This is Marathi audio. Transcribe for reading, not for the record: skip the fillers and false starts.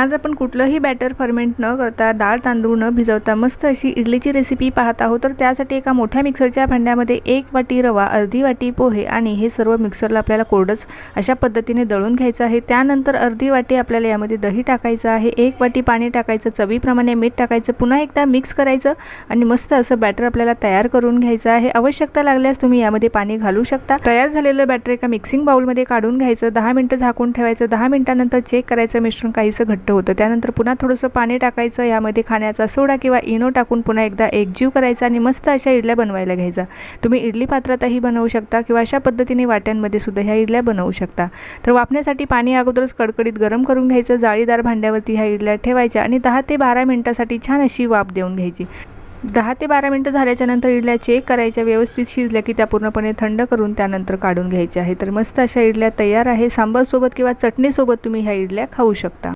आज आपण कुठलंही बॅटर फर्मेंट न करता, डाळ तांदूळ न भिजवता मस्त अशी इडलीची रेसिपी पाहत आहोत। तर त्यासाठी एका मोठ्या मिक्सरच्या भांड्यामध्ये 1 वाटी रवा, अर्धी वाटी पोहे आणि हे सर्व मिक्सरला आपल्याला कोरडच अशा पद्धतीने दळून घ्यायचं आहे। त्यानंतर अर्धी वाटी आपल्याला यामध्ये दही टाकायचं आहे, 1 वाटी पाणी टाकायचं, चवीप्रमाणे मीठ टाकायचं, पुन्हा एकदा मिक्स करायचं आणि मस्त असं बॅटर आपल्याला तयार करून घ्यायचं आहे। आवश्यकता लागल्यास तुम्ही यामध्ये पाणी घालू शकता। तयार झालेलं बॅटर एका मिक्सिंग बाउलमध्ये काढून घ्यायचं, 10 मिनिटं झाकून ठेवायचं। 10 मिनिटांनंतर चेक करायचं, मिश्रण काहीसं घट्ट होतं। त्यानंतर पुन्हा थोडंसं पाणी टाकायचं, यामध्ये खाण्याचा सोडा किंवा इनो टाकून पुन्हा एकदा एकजीव करायचा आणि मस्त अशा इडल्या बनवायला घ्यायचा। तुम्ही इडली पात्रातही बनवू शकता किंवा अशा पद्धतीने वाट्यांमध्ये सुद्धा ह्या इडल्या बनवू शकता। तर वाफण्यासाठी पाणी अगोदरच कडकडीत गरम करून घ्यायचं, जाळीदार भांड्यावरती ह्या इडल्या ठेवायच्या आणि 10 ते 12 मिनिटांसाठी छान अशी वाफ देऊन घ्यायची। 10 ते 12 मिनिटं झाल्याच्या नंतर इडल्या चेक करायच्या, व्यवस्थित शिजल्या की त्या पूर्णपणे थंड करून त्यानंतर काढून घ्यायच्या आहे। तर मस्त अशा इडल्या तयार आहे। सांबार सोबत किंवा चटणी सोबत तुम्ही ह्या इडल्या खाऊ शकता।